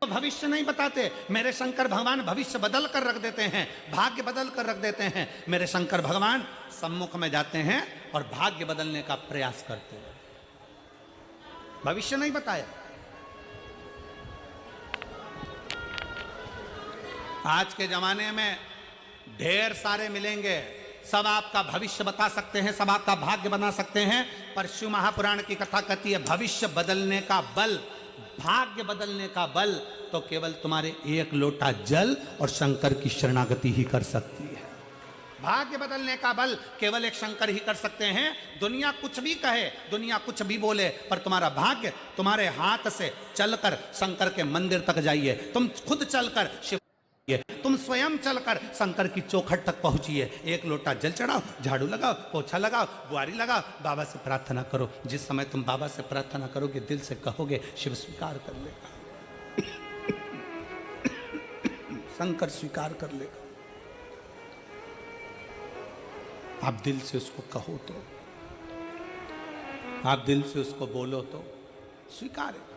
भविष्य नहीं बताते। मेरे शंकर भगवान भविष्य बदल कर रख देते हैं, भाग्य बदल कर रख देते हैं। मेरे शंकर भगवान सम्मुख में जाते हैं और भाग्य बदलने का प्रयास करते हैं। भविष्य नहीं बताया। आज के जमाने में ढेर सारे मिलेंगे, सब आपका भविष्य बता सकते हैं, सब आपका भाग्य बना सकते हैं, पर शिव महापुराण की कथा कहती है भविष्य बदलने का बल, भाग्य बदलने का बल तो केवल तुम्हारे एक लोटा जल और शंकर की शरणागति ही कर सकती है। भाग्य बदलने का बल केवल एक शंकर ही कर सकते हैं। दुनिया कुछ भी कहे, दुनिया कुछ भी बोले, पर तुम्हारा भाग्य तुम्हारे हाथ से चलकर शंकर के मंदिर तक जाइए। तुम खुद चलकर शिव, तुम स्वयं चलकर शंकर की चौखट तक पहुंचिए। एक लोटा जल चढ़ाओ, झाड़ू लगाओ, पोछा लगाओ, बुआरी लगाओ, बाबा से प्रार्थना करो। जिस समय तुम बाबा से प्रार्थना करोगे, दिल से कहोगे, शिव स्वीकार कर लेगा, शंकर स्वीकार कर लेगा। आप दिल से उसको कहो तो, आप दिल से उसको बोलो तो स्वीकार है।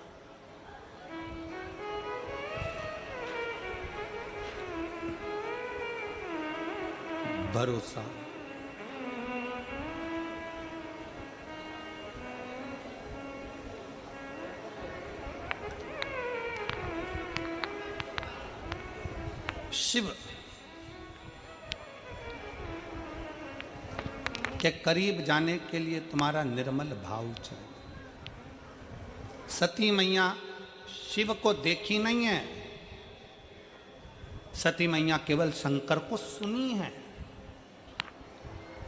भरोसा, शिव के करीब जाने के लिए तुम्हारा निर्मल भाव चाहिए। सती मैया शिव को देखी नहीं है, सती मैया केवल शंकर को सुनी है।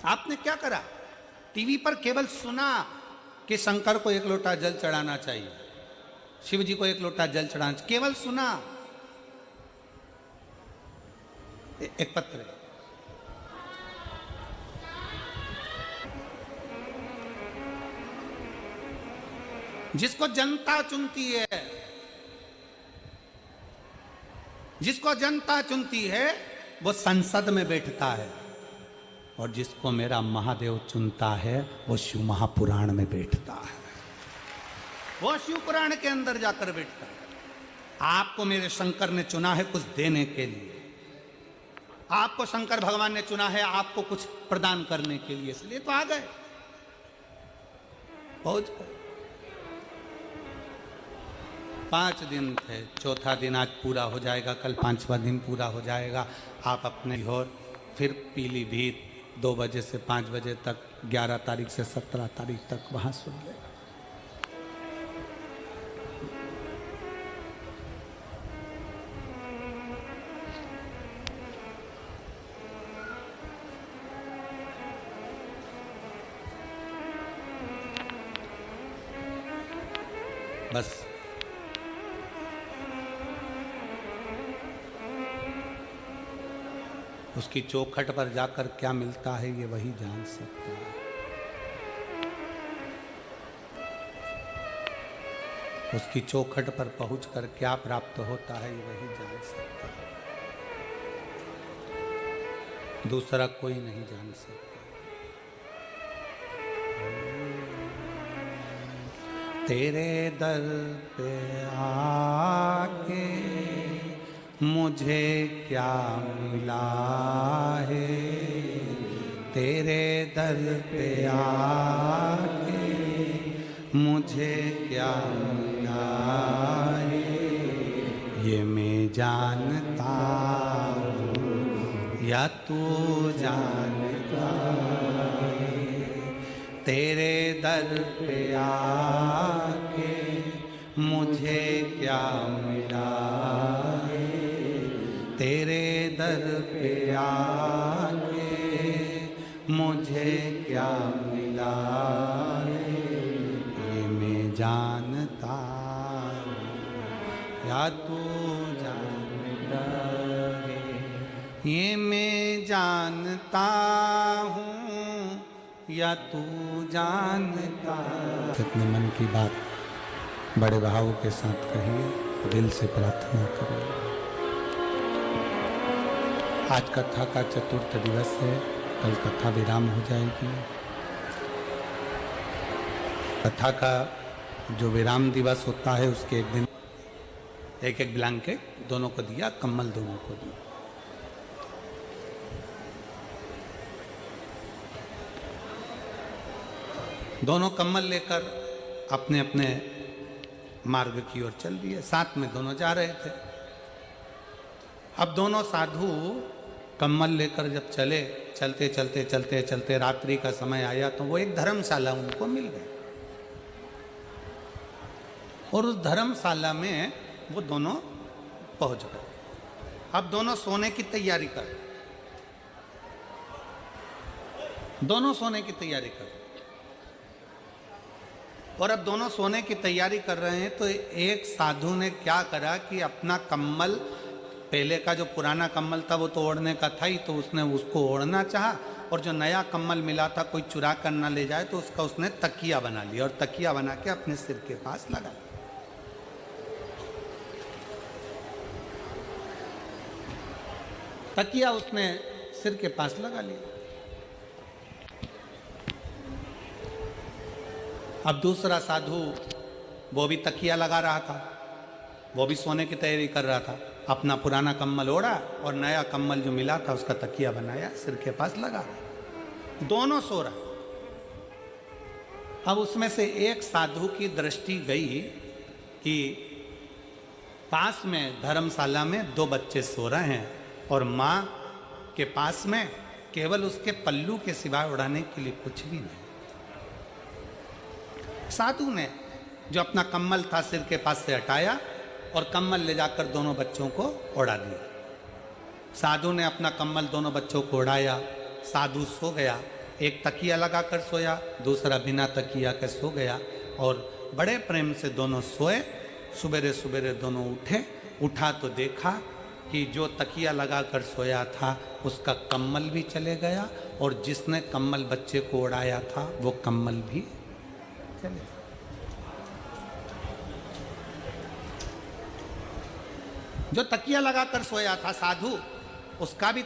आपने क्या करा? टीवी पर केवल सुना कि शंकर को एक लोटा जल चढ़ाना चाहिए, शिव जी को एक लोटा जल चढ़ाना चाहिए, केवल सुना। एक पत्र है, जिसको जनता चुनती है, जिसको जनता चुनती है वो संसद में बैठता है, और जिसको मेरा महादेव चुनता है वो शिव महापुराण में बैठता है, वो शिव पुराण के अंदर जाकर बैठता है। आपको मेरे शंकर ने चुना है कुछ देने के लिए, आपको शंकर भगवान ने चुना है आपको कुछ प्रदान करने के लिए, इसलिए तो आ गए, पहुंच गए। 5 दिन थे, चौथा दिन आज पूरा हो जाएगा, कल 5वां दिन पूरा हो जाएगा। आप अपने और फिर पीलीभीत 2 बजे से 5 बजे तक, 11 तारीख से 17 तारीख तक वहां सुन लेगा। बस उसकी चौखट पर जाकर क्या मिलता है ये वही जान सकता है। उसकी चौखट पर पहुंचकर क्या प्राप्त होता है ये वही जान सकता है, दूसरा कोई नहीं जान सकता। तेरे दर पे आके मुझे क्या मिला है, तेरे दर पे आके मुझे क्या मिला है, ये मैं जानता हूँ या तू जानता है। तेरे दर पे आके मुझे क्या मिला है, तेरे दर पे आके मुझे क्या मिला है, ये मैं जानता या तू जानता है, ये मैं जानता हूँ या तू जानता। अपने मन की बात बड़े भाव के साथ कहिए, दिल से प्रार्थना करिए। आज कथा का चतुर्थ दिवस है, कल कथा विराम हो जाएगी। कथा का जो विराम दिवस होता है उसके एक एक ब्लैंकेट दोनों को दिया, कम्बल दोनों को दिया। दोनों कम्बल लेकर अपने अपने मार्ग की ओर चल दिए। साथ में दोनों जा रहे थे। अब दोनों साधु कम्बल लेकर जब चले, चलते चलते चलते चलते रात्रि का समय आया तो वो एक धर्मशाला उनको मिल गई, और उस धर्मशाला में वो दोनों पहुंच गए। अब दोनों सोने की तैयारी कर, दोनों सोने की तैयारी कर, और अब दोनों सोने की तैयारी कर रहे हैं तो एक साधु ने क्या करा कि अपना कम्बल, पहले का जो पुराना कम्बल था वो तो ओढ़ने का था ही, तो उसने उसको ओढ़ना चाहा, और जो नया कम्बल मिला था कोई चुरा कर ना ले जाए तो उसका उसने तकिया बना लिया, और तकिया बना के अपने सिर के पास लगा लिया। तकिया उसने सिर के पास लगा लिया। अब दूसरा साधु वो भी तकिया लगा रहा था, वो भी सोने की तैयारी कर रहा था। अपना पुराना कम्बल ओढ़ा और नया कम्बल जो मिला था उसका तकिया बनाया, सिर के पास लगा रहा। दोनों सो रहा। अब उसमें से एक साधु की दृष्टि गई कि पास में धर्मशाला में दो बच्चे सो रहे हैं और माँ के पास में केवल उसके पल्लू के सिवाय उड़ाने के लिए कुछ भी नहीं। साधु ने जो अपना कम्बल था सिर के पास से हटाया और कम्बल ले जाकर दोनों बच्चों को उड़ा दिया। साधु ने अपना कम्बल दोनों बच्चों को उड़ाया, साधु सो गया। एक तकिया लगाकर सोया, दूसरा बिना तकिया के सो गया, और बड़े प्रेम से दोनों सोए। सुबेरे सुबेरे दोनों उठे, उठा तो देखा कि जो तकिया लगाकर सोया था उसका कम्बल भी चले गया, और जिसने कम्बल बच्चे को उड़ाया था वो कम्बल भी चले गया। जो तकिया लगाकर सोया था साधु, उसका भी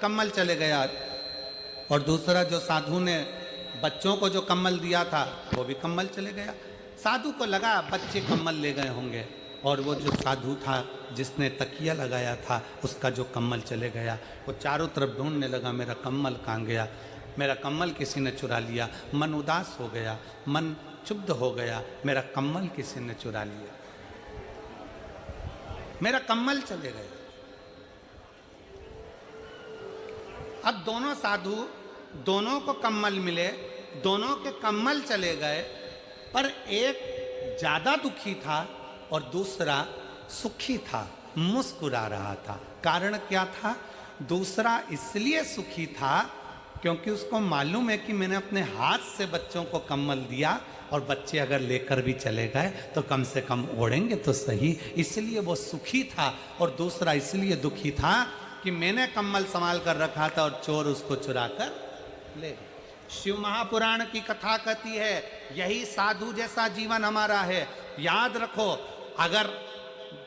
कम्बल चले गया, और दूसरा जो साधु ने बच्चों को जो कम्बल दिया था वो भी कम्बल चले गया। साधु को लगा बच्चे कम्बल ले गए होंगे, और वो जो साधु था जिसने तकिया लगाया था उसका जो कम्बल चले गया। वो चारों तरफ ढूंढने लगा, मेरा कम्बल कहाँ गया, मेरा कम्बल किसी ने चुरा लिया। मन उदास हो गया, मन क्षुब्ध हो गया, मेरा कम्बल किसी ने चुरा लिया, मेरा कम्बल चले गए। अब दोनों साधु, दोनों को कम्बल मिले, दोनों के कम्बल चले गए, पर एक ज्यादा दुखी था और दूसरा सुखी था, मुस्कुरा रहा था। कारण क्या था? दूसरा इसलिए सुखी था क्योंकि उसको मालूम है कि मैंने अपने हाथ से बच्चों को कम्बल दिया, और बच्चे अगर लेकर भी चले गए तो कम से कम ओढ़ेंगे तो सही, इसलिए वो सुखी था। और दूसरा इसलिए दुखी था कि मैंने कम्बल संभाल कर रखा था और चोर उसको चुरा कर ले गए। शिव महापुराण की कथा कहती है यही साधु जैसा जीवन हमारा है। याद रखो, अगर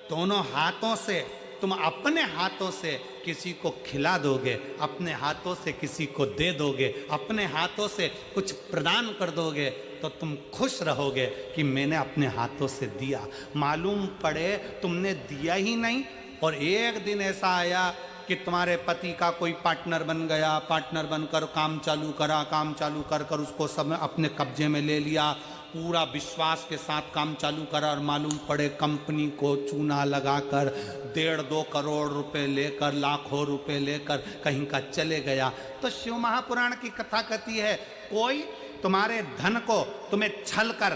दोनों हाथों से तुम अपने हाथों से किसी को खिला दोगे, अपने हाथों से किसी को दे दोगे, अपने हाथों से कुछ प्रदान कर दोगे, तो तुम खुश रहोगे कि मैंने अपने हाथों से दिया। मालूम पड़े तुमने दिया ही नहीं, और एक दिन ऐसा आया कि तुम्हारे पति का कोई पार्टनर बन गया, पार्टनर बनकर काम चालू करा, काम चालू कर कर उसको सब अपने कब्जे में ले लिया, पूरा विश्वास के साथ काम चालू करा, और मालूम पड़े कंपनी को चूना लगाकर 1.5-2 करोड़ रुपए लेकर, लाखों रुपए लेकर कहीं का चले गया। तो शिव महापुराण की कथा कहती है कोई तुम्हारे धन को तुम्हें छल कर,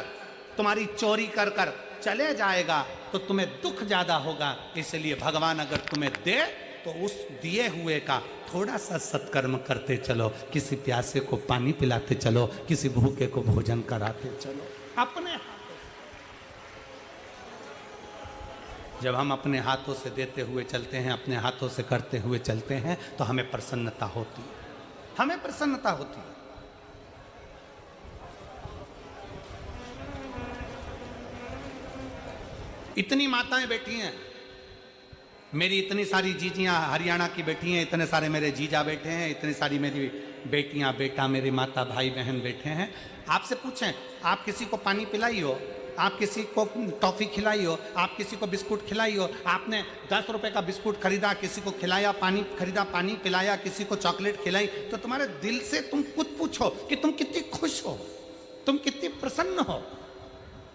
तुम्हारी चोरी कर कर चले जाएगा तो तुम्हें दुख ज्यादा होगा। इसलिए भगवान अगर तुम्हें दे तो उस दिए हुए का थोड़ा सा सत्कर्म करते चलो, किसी प्यासे को पानी पिलाते चलो, किसी भूखे को भोजन कराते चलो अपने हाथों से। जब हम अपने हाथों से देते हुए चलते हैं, अपने हाथों से करते हुए चलते हैं, तो हमें प्रसन्नता होती है, हमें प्रसन्नता होती है। इतनी माताएं बैठी हैं, मेरी इतनी सारी जीजियां हरियाणा की बैठी हैं, इतने सारे मेरे जीजा बैठे हैं, इतनी सारी मेरी बेटियां बेटा, मेरी माता भाई बहन बैठे हैं। आपसे पूछें, आप किसी को पानी पिलाई हो? आप किसी को टॉफी खिलाई हो, आप किसी को बिस्कुट खिलाई हो, आपने 10 रुपए का बिस्कुट खरीदा, किसी को खिलाया, पानी खरीदा, पानी पिलाया, किसी को चॉकलेट खिलाई, तो तुम्हारे दिल से तुम खुद पूछो कि तुम कितनी खुश हो, तुम कितनी प्रसन्न हो।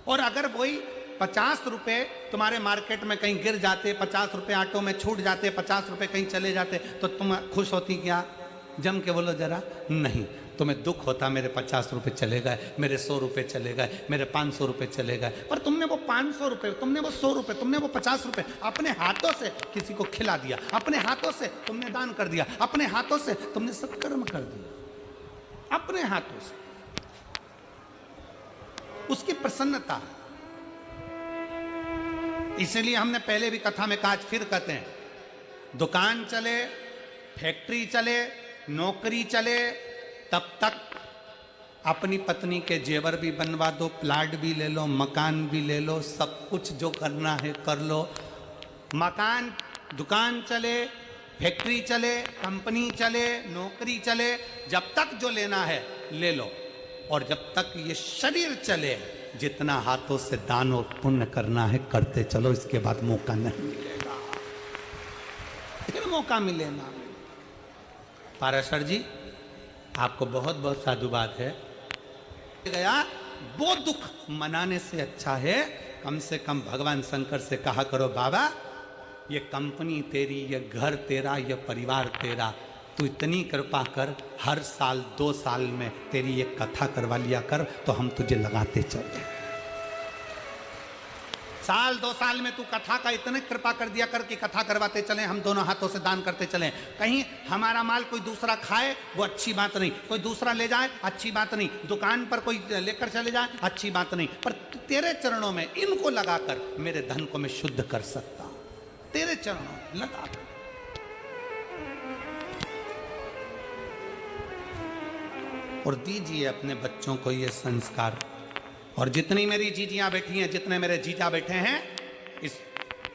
और अगर वही 50 रुपए तुम्हारे मार्केट में कहीं गिर जाते, 50 रुपए ऑटो में छूट जाते, 50 रुपए कहीं चले जाते, तो तुम खुश होती क्या? जम के बोलो जरा। नहीं, तुम्हें दुख होता, मेरे 50 रुपए चले गए, मेरे 100 रुपए चले गए, मेरे 500 रुपए चले गए। पर तुमने वो 500 रुपए, तुमने वो 100 रुपए, तुमने वो 50 रुपए अपने हाथों से किसी को खिला दिया, अपने हाथों से तुमने दान कर दिया, अपने हाथों से तुमने सत्कर्म कर दिया, अपने हाथों से। उसकी प्रसन्नता। इसलिए हमने पहले भी कथा में कहा, फिर कहते हैं, दुकान चले, फैक्ट्री चले, नौकरी चले, तब तक अपनी पत्नी के जेवर भी बनवा दो, प्लाट भी ले लो, मकान भी ले लो, सब कुछ जो करना है कर लो। मकान, दुकान चले, फैक्ट्री चले, कंपनी चले, नौकरी चले, जब तक जो लेना है ले लो। और जब तक ये शरीर चले, जितना हाथों से दान और पुण्य करना है करते चलो, इसके बाद मौका नहीं मिलेगा, फिर मौका मिले ना। पाराशर जी, आपको बहुत बहुत साधुवाद है। गया वो दुख मनाने से अच्छा है कम से कम भगवान शंकर से कहा करो, बाबा ये कंपनी तेरी, ये घर तेरा, ये परिवार तेरा, तू इतनी कृपा कर, हर साल 2 साल में तेरी एक कथा करवा लिया कर, तो हम तुझे लगाते चले। साल 2 साल में तू कथा का इतने कृपा कर दिया कर कि कथा करवाते चले, हम दोनों हाथों से दान करते चले। कहीं हमारा माल कोई दूसरा खाए वो अच्छी बात नहीं, कोई दूसरा ले जाए अच्छी बात नहीं, दुकान पर कोई लेकर चले जाए अच्छी बात नहीं, पर तेरे चरणों में इनको लगाकर मेरे धन को मैं शुद्ध कर सकता हूं, तेरे चरणों में लगाकर। और दीजिए अपने बच्चों को ये संस्कार। और जितनी मेरी जीजियां बैठी हैं, जितने मेरे जीजा बैठे हैं, इस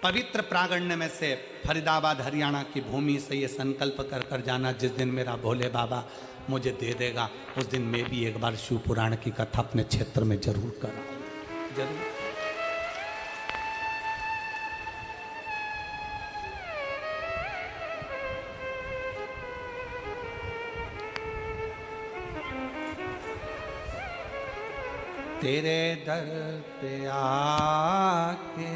पवित्र प्रांगण में से फरीदाबाद हरियाणा की भूमि से ये संकल्प कर कर जाना, जिस दिन मेरा भोले बाबा मुझे दे देगा, उस दिन मैं भी एक बार शिव पुराण की कथा अपने क्षेत्र में जरूर कराऊं, जरूर। तेरे दर पे आके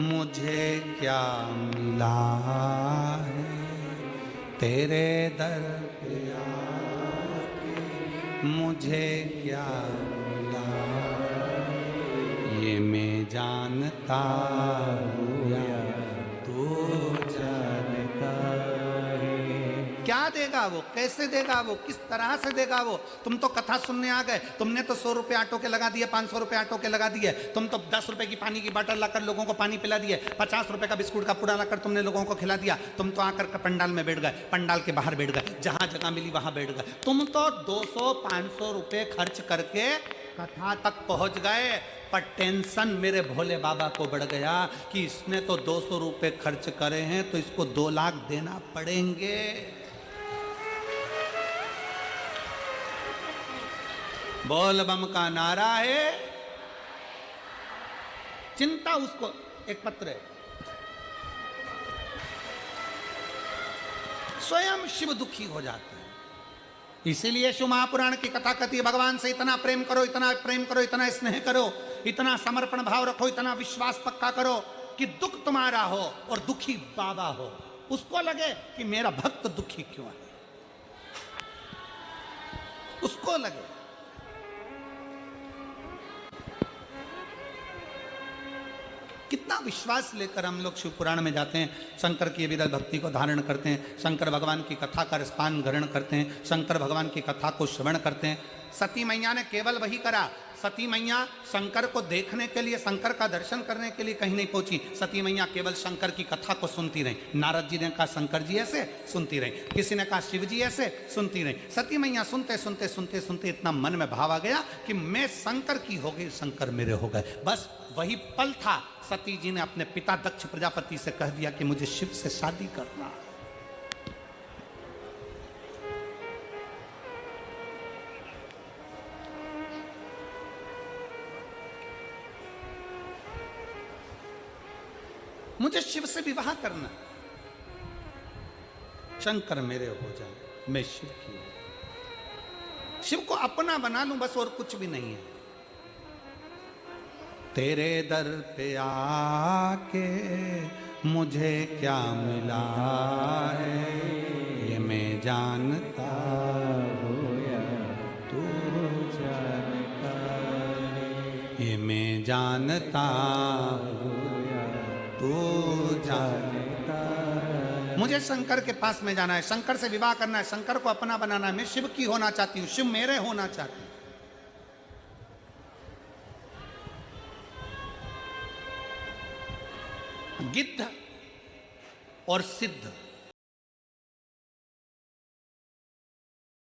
मुझे क्या मिला है, तेरे दर पे आके मुझे क्या मिला, ये मैं जानता हूँ या तू जानता है। क्या देगा वो, कैसे देगा वो, किस तरह से देगा वो? तुम तो कथा सुनने आ गए, तुमने तो 100 रुपए ऑटो के लगा दिए, 500 रुपए ऑटो के लगा दिए, तुम तो 10 रुपए की पानी की बोतल लाकर लोगों को पानी पिला दिए, 50 रुपए का बिस्कुट का पूड़ा लाकर तुमने लोगों को खिला दिया, तुम तो आकर पंडाल में बैठ गए, पंडाल के बाहर बैठ गए, जहां जगह मिली वहां बैठ गए। तुम तो 200-500 रुपए खर्च करके कथा तक पहुंच गए, पर टेंशन मेरे भोले बाबा को बढ़ गया कि इसने तो 200 रुपए खर्च करे हैं, तो इसको 2 लाख देना पड़ेंगे। बोल बम का नारा है। चिंता उसको, एक पत्र है, स्वयं शिव दुखी हो जाते हैं। इसीलिए शिव महापुराण की कथा कहती है, भगवान से इतना प्रेम करो, इतना प्रेम करो, इतना स्नेह करो, इतना समर्पण भाव रखो, इतना विश्वास पक्का करो कि दुख तुम्हारा हो और दुखी बाबा हो, उसको लगे कि मेरा भक्त दुखी क्यों है, उसको लगे। कितना विश्वास लेकर हम लोग शिव पुराण में जाते हैं, शंकर की विरल भक्ति को धारण करते हैं, शंकर भगवान की कथा का रसपान ग्रहण करते हैं, शंकर भगवान की कथा को श्रवण करते हैं। सती मैया ने केवल वही करा। सती मैया शंकर को देखने के लिए, शंकर का दर्शन करने के लिए कहीं नहीं पहुंची। सती मैया केवल शंकर की कथा को सुनती रही। नारद जी ने कहा शंकर जी ऐसे, सुनती रही। किसी ने कहा शिव जी ऐसे, सुनती रही। सती मैया सुनते सुनते सुनते सुनते इतना मन में भाव आ गया कि मैं शंकर की हो गई, शंकर मेरे हो गए। बस वही पल था, सती जी ने अपने पिता दक्ष प्रजापति से कह दिया कि मुझे शिव से शादी करना। मुझे शिव से विवाह करना, शंकर मेरे हो जाए, मैं शिव की हूं, शिव को अपना बना लूं बस, और कुछ भी नहीं है। तेरे दर पे आके मुझे क्या मिला है, ये मैं जानता हूं या तू जानता है, ये मैं जानता हूं या तू जानता है। मुझे शंकर के पास में जाना है, शंकर से विवाह करना है, शंकर को अपना बनाना है, मैं शिव की होना चाहती हूं, शिव मेरे होना चाहती हूं। गिद्ध और सिद्ध